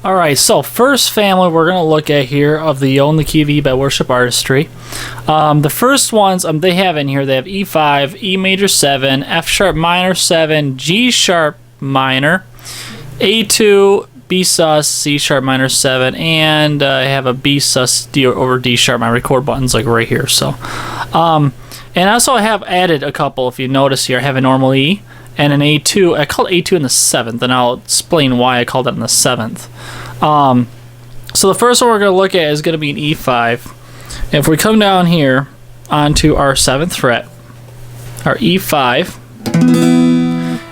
Alright, so first family we're going to look at here of the Own the Key of E by Worship Artistry. The first ones they have in here, they have E5, E major 7, F sharp minor 7, G sharp minor, A2, B sus, C sharp minor 7, and I have a B sus D over D sharp. My record button's like right here. So, and also I have added a couple. If you notice here, I have a normal E and an A2. I called A2 in the 7th, and I'll explain why I called it in the 7th. So the first one we're going to look at is going to be an E5. And if we come down here onto our 7th fret, our E5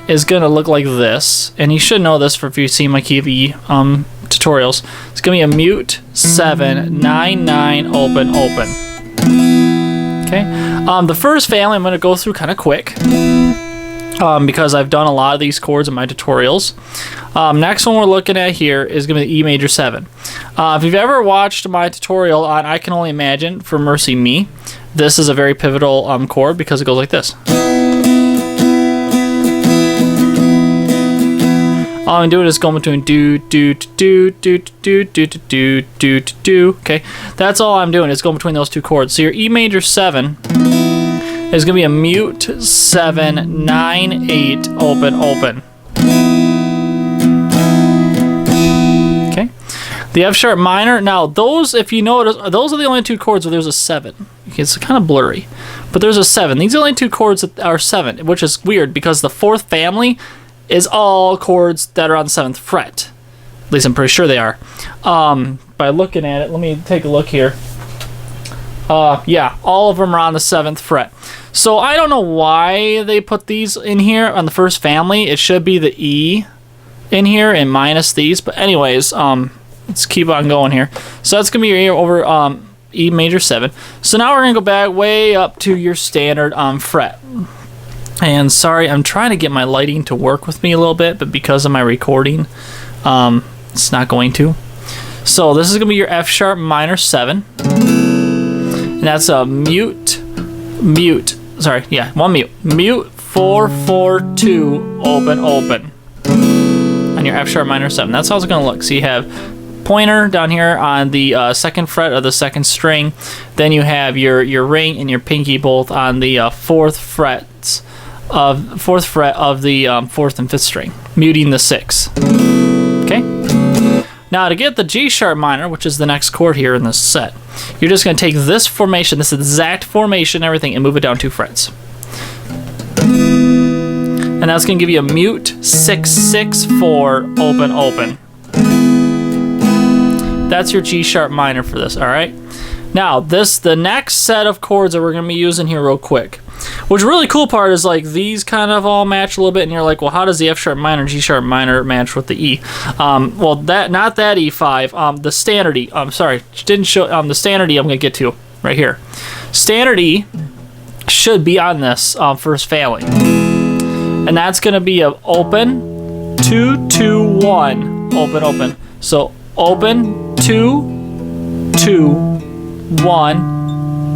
is going to look like this. And you should know this if you've seen my Key of E tutorials. It's going to be a mute 7 9 9 open open. Okay. The first family I'm going to go through kind of quick. Because I've done a lot of these chords in my tutorials. Next one we're looking at here is going to be E major 7. If you've ever watched my tutorial on I Can Only Imagine for Mercy Me, this is a very pivotal chord because it goes like this. All I'm doing is going between do do do do do do do do do. Okay, that's all I'm doing is going between those two chords. So your E major 7 is going to be a mute 7 9 8 open open. Okay, the F sharp minor. Now those, if you notice, those are the only two chords where there's a 7. Okay, it's kind of blurry, but there's a 7. These are the only two chords that are 7, which is weird because the fourth family is all chords that are on the 7th fret. At least I'm pretty sure they are. By looking at it, let me take a look here. Yeah, all of them are on the 7th fret. So I don't know why they put these in here on the first family. It should be the E in here and minus these. But anyways, let's keep on going here. So that's going to be your E over E major 7. So now we're going to go back way up to your standard fret. And sorry, I'm trying to get my lighting to work with me a little bit, but because of my recording, it's not going to. So this is going to be your F sharp minor 7. And that's a mute, sorry, yeah, one mute 4 4 2 open open on your F sharp minor 7. That's how it's going to look. So you have pointer down here on the 2nd fret of the 2nd string. Then you have your ring and your pinky both on the 4th fret of the 4th and 5th string, muting the 6. Okay. Now to get the G sharp minor, which is the next chord here in this set, you're just going to take this formation, this exact formation, everything, and move it down 2 frets. And that's going to give you a mute 6 6 4 open open. That's your G sharp minor for this. All right. Now the next set of chords that we're going to be using here real quick, which really cool part is like these kind of all match a little bit, and you're like, well, how does the F sharp minor, G sharp minor match with the E? Well, not that E5. The standard E. Sorry, didn't show. The standard E I'm gonna get to right here. Standard E should be on this first family, and that's gonna be a open 2 2 1 open open. So open 2 2 1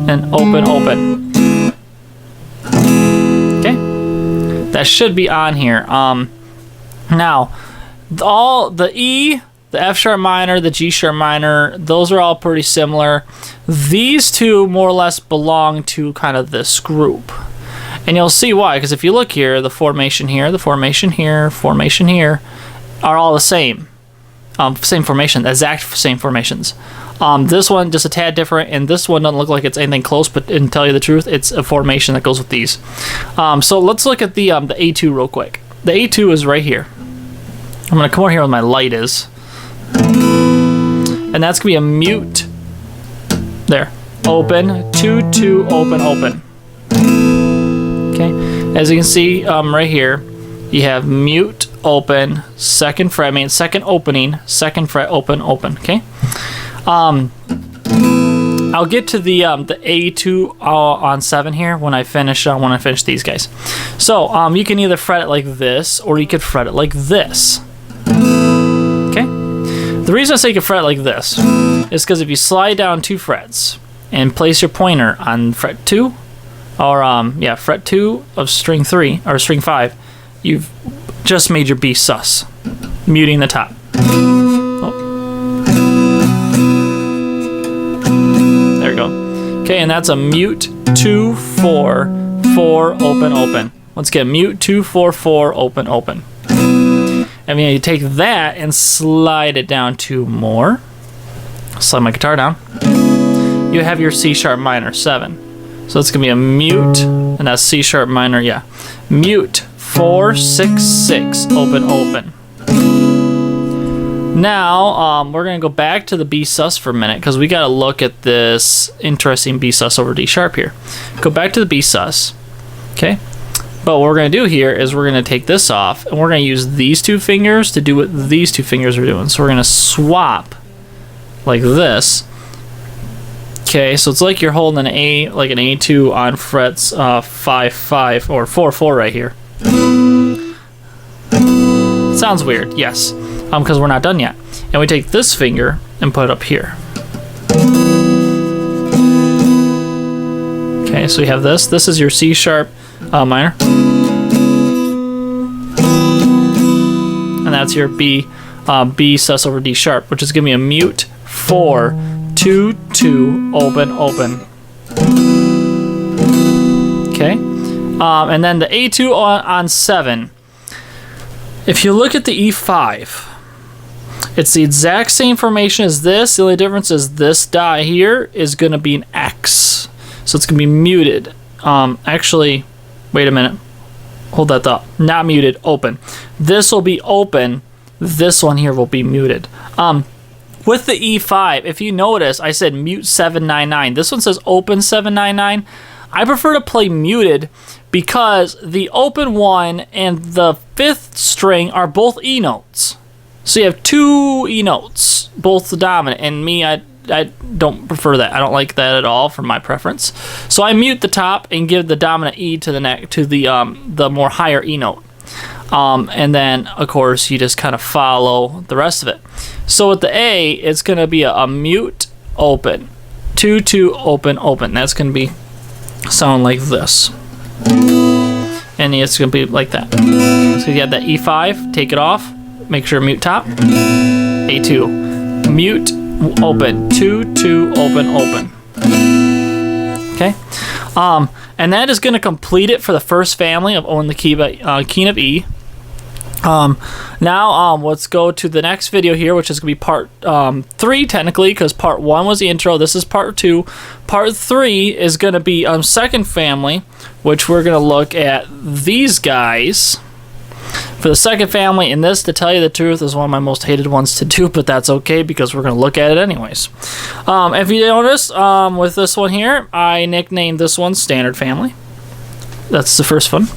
and open open. That should be on here. Now, all the E, the F sharp minor, the G sharp minor, those are all pretty similar. These two more or less belong to kind of this group. And you'll see why, because if you look here, the formation here, the formation here, formation here, are all the same. Same formation, exact same formations. This one just a tad different, and this one doesn't look like it's anything close, but to tell you the truth, it's a formation that goes with these. So let's look at the A2 real quick. The A2 is right here. I'm going to come over here where my light is. And that's going to be a mute. There. Open, 2 2 open open. Okay. As you can see right here, you have mute, open, 2nd fret, second opening, 2nd fret, open, open. Okay. I'll get to the A2 on 7 here when I finish these guys. So you can either fret it like this, or you could fret it like this. Okay. The reason I say you can fret it like this is because if you slide down 2 frets and place your pointer on fret 2, or fret 2 of string 3 or string 5, you've just made your B sus, muting the top. Oh, Okay, and that's a mute 2 4 4 open open. Let's get mute 2 4 4 open open. And then you take that and slide it down 2 more. Slide my guitar down. You have your C sharp minor 7. So it's gonna be a mute, and that's C sharp minor, yeah. Mute 4 6 6 open open. Now we're gonna go back to the B sus for a minute because we gotta look at this interesting B sus over D sharp here. Go back to the B sus, okay? But what we're gonna do here is we're gonna take this off and we're gonna use these 2 fingers to do what these 2 fingers are doing. So we're gonna swap like this. Okay, so it's like you're holding an A, like an A2 on frets 5 5 or 4 4 right here. Sounds weird, yes. Because we're not done yet. And we take this finger and put it up here. Okay, so we have this. This is your C sharp minor. And that's your B sus over D sharp, which is giving me a mute 4 2 2 open open. Okay, and then the A2 on 7. If you look at the E5, it's the exact same formation as this. The only difference is this dot here is going to be an X. So it's going to be muted. Actually, wait a minute. Hold that thought. Not muted, open. This will be open. This one here will be muted. With the E5, if you notice, I said mute 799. This one says open 799. I prefer to play muted because the open one and the 5th string are both E notes. So you have 2 E notes, both the dominant, and me, I don't prefer that. I don't like that at all for my preference. So I mute the top and give the dominant E to the more higher E note. And then, of course, you just kind of follow the rest of it. So with the A, it's going to be a mute open, 2 2 open open. That's going to be sound like this. And it's going to be like that. So you have that E5, take it off, make sure mute top, A2, mute open, 2 2 open open. Okay, and that is going to complete it for the first family of on the key of E. Now let's go to the next video here, which is going to be part 3 technically, because part 1 was the intro. This is part 2. Part 3 is going to be second family, which we're going to look at these guys for the second family. And this, to tell you the truth, is one of my most hated ones to do, but that's okay because we're going to look at it anyways. If you notice, with this one here, I nicknamed this one Standard Family. That's the first one.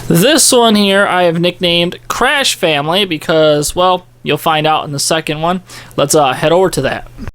This one here I have nicknamed Crash Family because, well, you'll find out in the second one. Let's head over to that.